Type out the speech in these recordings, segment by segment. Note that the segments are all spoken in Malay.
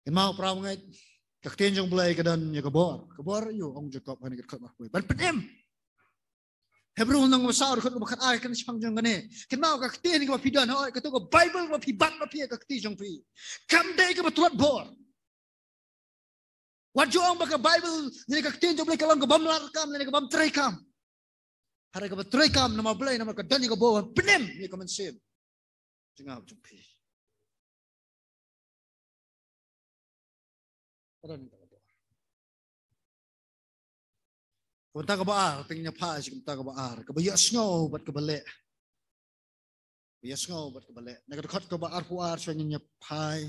mau perang ngay các tiên trong play cái đơn như cái bor yêu ông Jacob hay cái khất mặc quỷ bắn em Hebrew nang masao được không bakal ai kan sang jang gane mau các tiên cái phi đơn hỏi cái tôi có Bible mà phi bắt mà phi các tiên trong phi come day cái tuat bor wajah ông bakal Bible ni các tiên trong play kalau cái bom larkam ni cái bom trekam hari cái trekam nama play nama cái đơn như cái bor penem ni cái mình xem jengah trong phi Kunta ka baar, tingnya pa si kunta ka baar. Kabayas ngo, bat kabale. Bayas ngo, bat kabale. Nagkakot ka baar puar siya niya pay.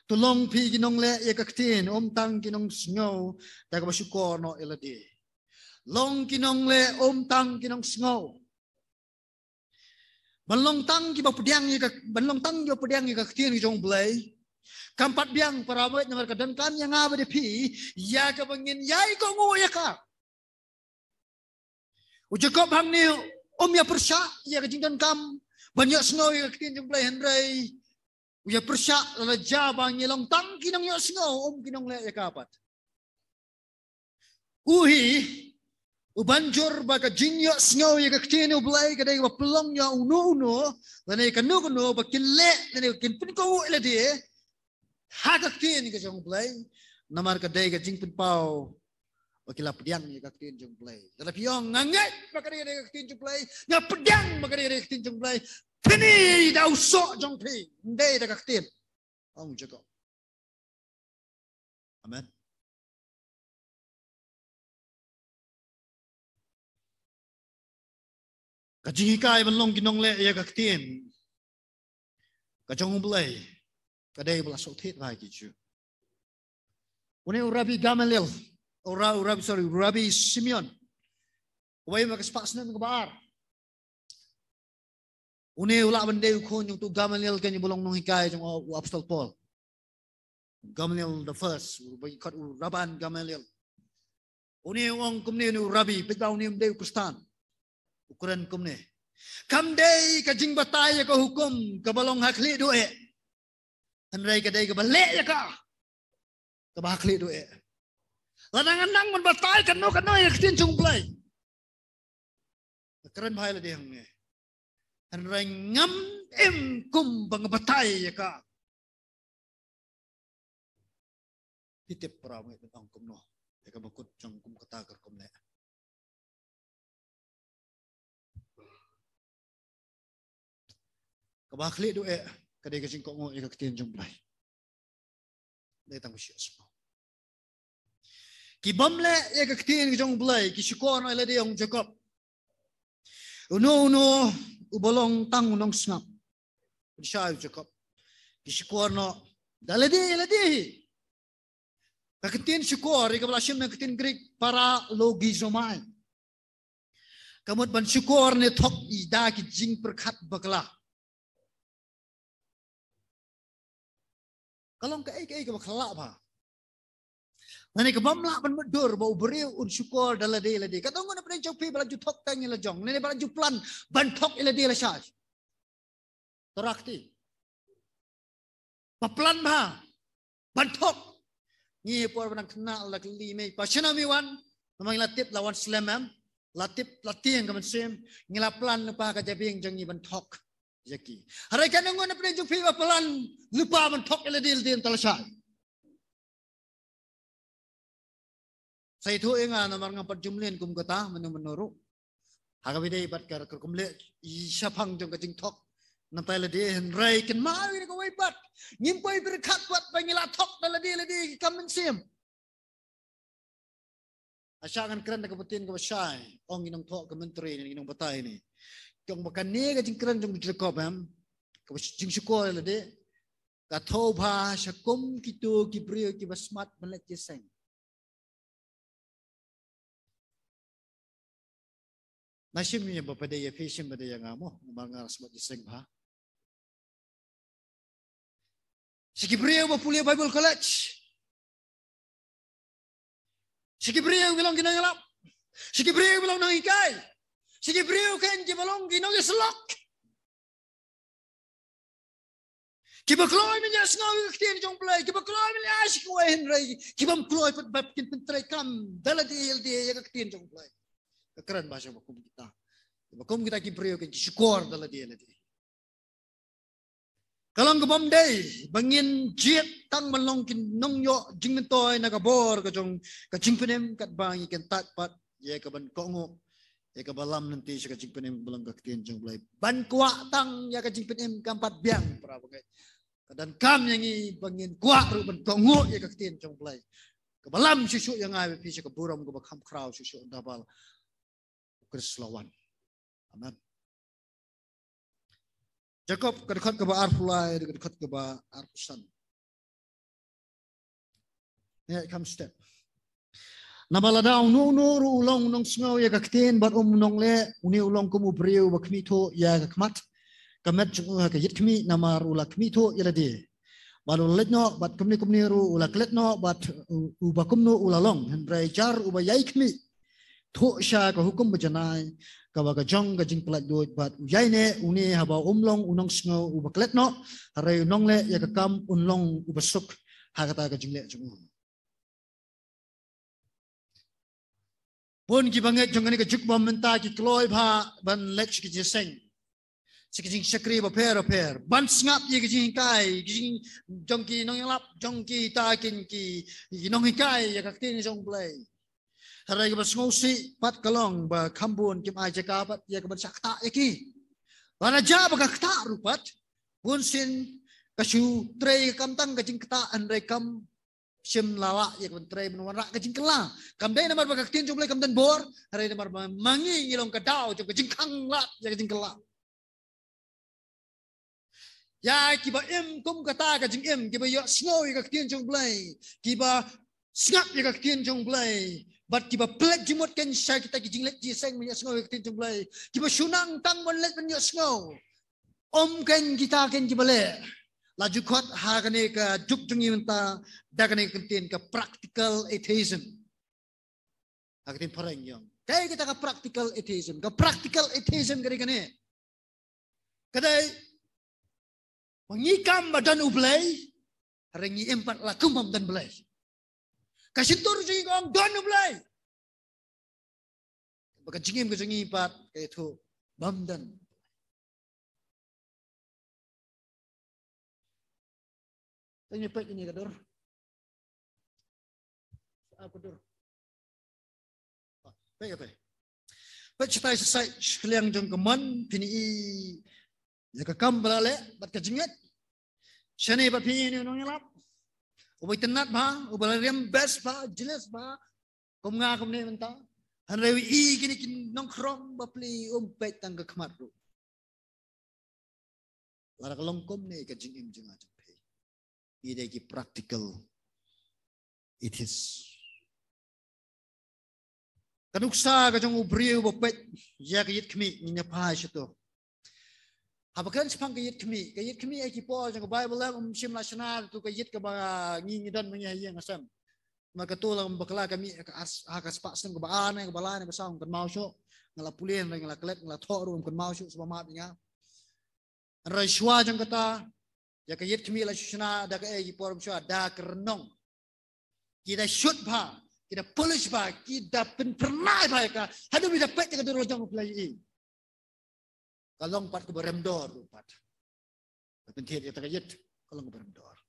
Tulong pi ginong le, yakaktin, tang ginong sngo, taga basyukor no iladi. Long ginong le, tang ginong sngo. Banlong tang giba pediang yakaktin ijong blay. Kampat biang parawet na markadankan yang nga ba pi, ya ka bangin yay ko ngo yaka. Jacob hang ni ya persya ya kejingkan kam banyak snow ya ketin jumlah Henry ya persya la jabang long tang kinang ya snow kinang le ya kapat uhi ubanjur baka jinyo snow ya ketin ublay kadai ba pelong ya uno lane kanu bakile lane kin pin ko le de ha ketin ka jong blay namar kadai ka jing pin pau Wakila pedang ni kaktin jeng play. Tapi yang ngangat makanya dia kaktin jeng play. Yang pedang makanya dia kaktin jeng play. Kini dah usok jeng play. Ndai dah kaktin. Ông Jacob. Amen. Kajing ikai belong ginong le ya kaktin. Kajong play. Kadai belah sotit lagi ju. Une Rabbi Gamaliel. Rabbi Simeon. Way makaspas na ng kabaar. Une ula banday ukon yung tu Gamaliel kanya bulong nung hikay yung Apostol Paul. Gamaliel the first. Rabban Gamaliel. Une yung kumne yung Rabbi. Pagbaw niyo day ukustan. Ukuran kumne. Kamday kajing batay ka hukum. Kabalong hakli doe. Hanray kaday kabalik ka. Kabahakli doe. Lanang-lanang menbatai kano yang ketin jung play. Keren bahaya dia hang ni. Hanrai ngam kum bangabatai ya ka. Titip peramai tentang kum no. Ya ka bakut jang kum kata ker kum le. Kabakli doe kadai ka jingkok ngo ya ketin jung play. Dai tang siya semua. Ki bamle ya kaktin ki jong blay ki shikor no iladi yung Jacob. Uno ubolong tang unong snap. Siya Jacob. Ki shikor no iladi. Kaktin shikor ikabla siyam na kaktin Greek para logizomai. Kamot ban shikor ne thok ida ki jing perkhat bakla. Kalong ka ka bakla ba. Nani kebamla ban medur bau beriu un syukur dalade lade. Katong na pren chopi balaju thok tang ila jong. Nani balaju plan ban thok ila de la shaj. Torakti. Paplan ba. Ban thok. Ni por ban kena la kli me pasena mi wan. Namang latip lawan slamam. Latih kaman sem. Ngila plan lupa ka jabing jang ni ban thok. Yaki. Harai kanong na pren chopi plan lupa ban thok ila de la shaj. Saya itu enggak nomor ngapat jumlin kum kata menurut. Hagabide ibat kar kumle isapang jong kajing tok. Nampai ladi henrai ken mau ini kau ibat. Nyimpai berkat buat pengila tok ladi kamen sim. Asangan keren nak kebetin kau syai. Ong inong tok kementeri ini inong batai ini. Jong makan ni kajing keren jong dikop am. Kau jing syukur ladi. Katau bah syakum kitu kibriu kibasmat melet jeseng. Nasim niya ba pada ya fashion pada yang amo mga asmat jeseng ba. Sige Brio ba pulia Bible College. Sige Brio bilang ginangalap. Sige Brio bilang nang ikay. Sige Brio kan gibalong ginong islok. Kibakloy minya sngaw iktin jong play. Kibakloy minya mas ko Henry kibam kloy pat bab kin pentrai kam daladi dia ya ketin jong play keren bahasa bakum kita bakum kita ki priyo ki syukur daladi kalau ngebom day bangin jet tang melong kin nong yo jing mentoy nagabor ka jong ka jing penem kat bang ikan tat pat ya ka ban kongo ya ka balam nanti sa ka jing penem belang ka ketin jong play ban kuak tang ya ka jing penem kampat biang para bagai dan kam yang i bangin kuak ru ban kongo ya ka ketin jong play ka balam susu yang ai pi sa ka buram ka bakam kraw susu dabal kerslawan amen Jacob kedekat ke ba arfulai kedekat ke ba arpusan ya come step Nabala daw no ulong nong sngaw ya kakten bat nong le uni ulong kumu briu ba kmito ya kakmat kamet chung ka yit kmi namar ula kmito ya de balu letno bat kumni ru ula kletno bat uba kumno ula long hendrai jar uba yai kmi tho sha ka hukum bajanai ka ba ka jong ka jing plat dot bat yai ne uni haba umlong unong sngaw uba kletno hare nong le ya kakam unlong uba suk hakata ka jing le chung Pun ki banget jangan ke juk bom menta ki kloy pha ban lech ki jeseng sikijing sakri ba per ban ngap ye ki jing kai ki jong ki nong lap jong ki ta kin ki nong kai ya ka tin jong play harai ba ngosi pat kalong ba khambun kim ai jaka pat ya ka ban sakta ye ki bana ja ba ka ta rupat pun sin kasu trei kam tang ka jing kta andai kam sim lala ya menteri menwarna kejing kelang kamdai namar bakak tin jumlah kamdan bor hari namar mangi ngilong kedau jong kejing kang la ya kejing kelang ya kiba kum kata kejing kiba yo snow ya tin jumlah kiba snap ya tin jumlah bat kiba plek jimut kan sya kita kejing let jiseng ya snow ya tin jumlah kiba sunang tang mon let ya snow kan kita kan kiba le laju kot hakane ka juk jungi menta dakane kentin ka practical atheism hakatin parang yang kay kita ka practical atheism kari kane kadai mengikam badan ublay harangi empat lakum dan belay kasintur jungi kong don ublay baka jingim ka jungi empat kay itu bamdan Tanya pek ini kador. Apa dor? Pek apa? Pek cetai selesai sekalian jong keman pini ya kakam balale bat kajinget. Shani bat pini nong ngelap. Ubay tenat ba, ubay rem best ba, jelas ba. Kom nga kom ne menta. Hanrewi kini kin nong krong ba pli pek tang kakmat ru. Lara kalong kom ne kajingim jong ajong. Ini ki practical it is. Kanuksa ka jong ubriu bopet ya kayit kmi ninya pa situ. Habakan sepang kayit kmi ay ki po jong Bible la sim national tu kayit ka ba ngingidan manya yang asam. Maka tu lang bakla kami akas paksen ka baan ka balan ka saung kan mau syo ngalapulen ngala klet ngala thoru kan mau syo sebama nya. Raiswa jong kata ya kayit kami la shuna da ka e por shwa da kernong kita shoot ba kita polish ba kita pernah ba ka hadu bi dapat ka duro jong play kalong pat ko beremdor pat pentir ya kayit kalong beremdor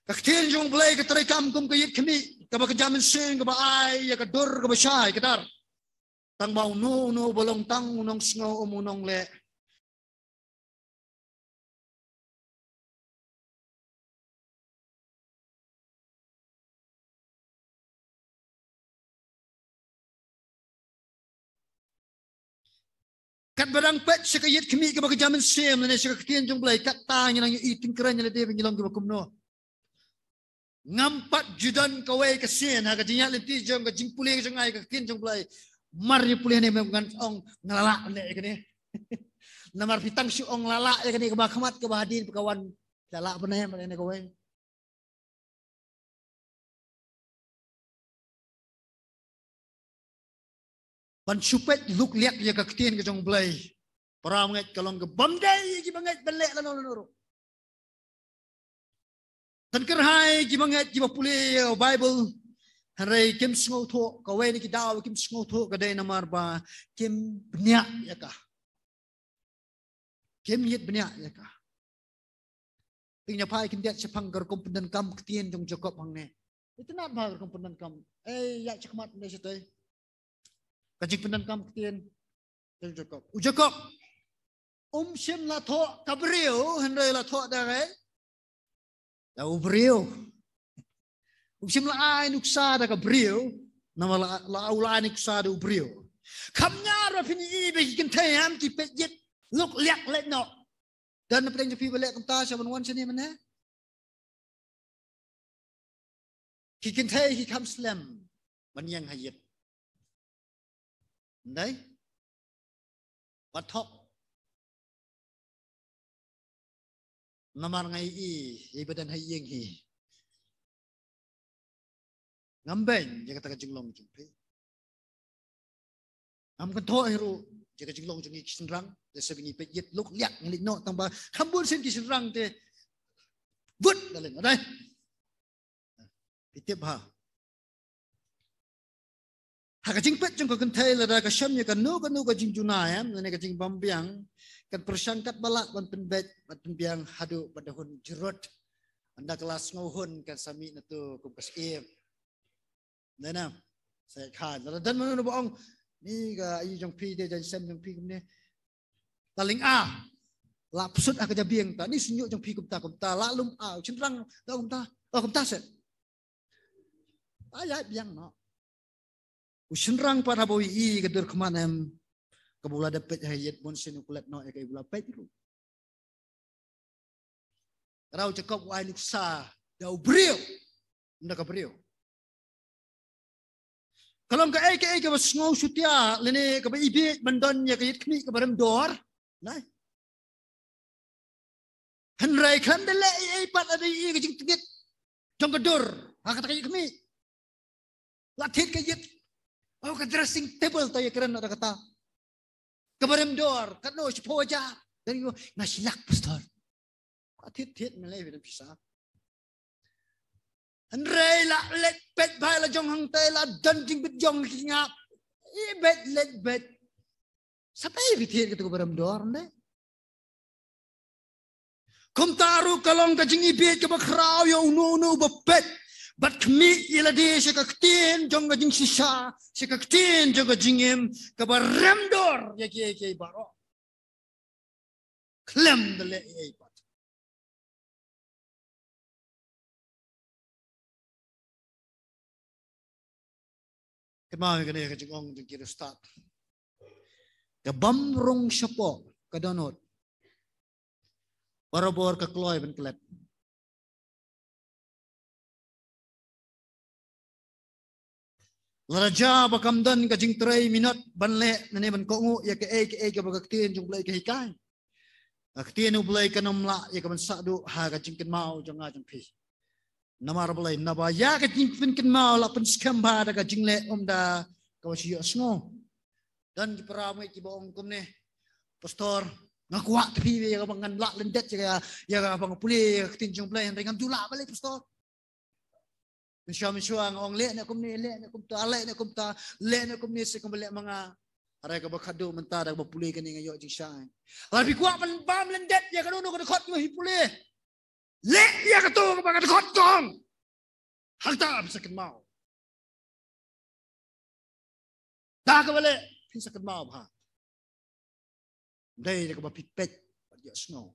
kaktin jong play ka tray kam kum kayit kami ka ba jamin sing ka ba ai ya ka dur ka ba syai ka dar tang mau no bolong tang unong sngo umunong le kat barang pet sekayit kami ke bagi jamin sem ne sekatian jong blai kat ta nang yu itin kran ne de ngilong ke kumno ngampat judan kawai ke sen ha ka jinya lenti jong ka jingpule ke jangai ka tin jong blai mar ni pulih ne ngan ong ngalala ne ke ne namar pitang si ong lala ke ne ke bakhamat ke bahadin kawan lala pene ne kawai ban supet luk liak ya kaktin ke jong blai para mengat kalong ke bamdai ki bangat belek la no tan kerhai gimanget gibapuli Bible Harai kim sngau tho kawe ni kidaw kim sngau tho kadai namar ba kim bnya yaka kim yit bnya yaka tingnya pai kim dia sepang gar komponen kam ketien jong Jacob hangne itu nat ba gar komponen kam ya cekmat ne sitai kajik penen kam ketien jong Jacob u Jacob sim la tho kabrio hanrai la tho da gai da u brio sim la ai nuksa da kabrio nama la aula ni kusa da u brio kamnya ra pini be kin tayam ki pe yet luk lek let no dan na peng pi belek kumta sa wan sini mana ki kin tay ki kam slam man yang hayet đấy bathok namar ngai i badan hay yeng hi ngambeng jaga taka jinglong jumpe am kan tho hero jaga jinglong jungi kisenrang de sebingi pe yet luk liak ngelit no tamba khambun sen kisenrang te vut dalen adai itip ha haka jing pet jong kan thai la da ka sham ya kan no ka jing juna ya ne ka jing bambiang kan persangkat balak ban penbet ban penbiang hadu badahun jerot anda kelas ngohun kan sami natu kumpas im nana saya khan dan mana bohong ni ka ai jong pi de jan sem jong pi kumne taling a la psut aka jabieng ta ni sunyu jong pi kumta la lum a chinrang da kumta set ayat biang no usinrang para boi i kedur kemanem kabula dapat hayat bon sinu kulat no e bula pet ru rau cakap wai nuksa dau brio ndak brio kalau ka ke bas ngau sutia lene ka ba ibi bandon ya kayit kni ka baram dor nai hanrai khan de le ai pat ada i ka jing tingit jong ka dor ha ka kayit kni la thit kayit au ka dressing table to ya kran ada kata ka baram dor ka no spoja dari nasilak pastor ka thit melai bi bisa Andrei la let bet bai la jong hang tay la dan jing bet jong ngap I bet let bet sampai bitir ketu baram dor ne kom taru kalong ka jing ibet ka bakrao yo no bet bat kmi ila de se ka ktin jong ka jing sisa se ka ktin jong ka jingem ka baram dor ya ke baro klem de le ai Kemana kena ke jengong jeng kira start. Ke bamrong siapa ke donot. Barabor ke kloy ben kelep. Laraja bakamdan ke jeng terai minat ban le nene ban kongu ya ke bagaktin jung blai ke hikai. Aktin u blai ke nomla ya ke ban sadu ha ke jeng ken mau jong a jeng pi. Namar boleh naba ya ke jing ken mau la pen skam ba da jing le da ka wasi asngo dan di peramai ki boong kumne pastor ngakuat tapi ya bangan la lendet ya bang puli tin jong play dengan jula balik pastor Misha ngong le na kumne le na kumta le na kumta le na kumne se kumbele mga aray ka bakado menta da puli kani ngayo jing shay labi kuat man bam lendet ya kanu ko khot mo hipuli le ya ka to ka ba khot tong halta bisa ken mau ta ka bale bisa ken mau ha dai ka ba pipet dia snow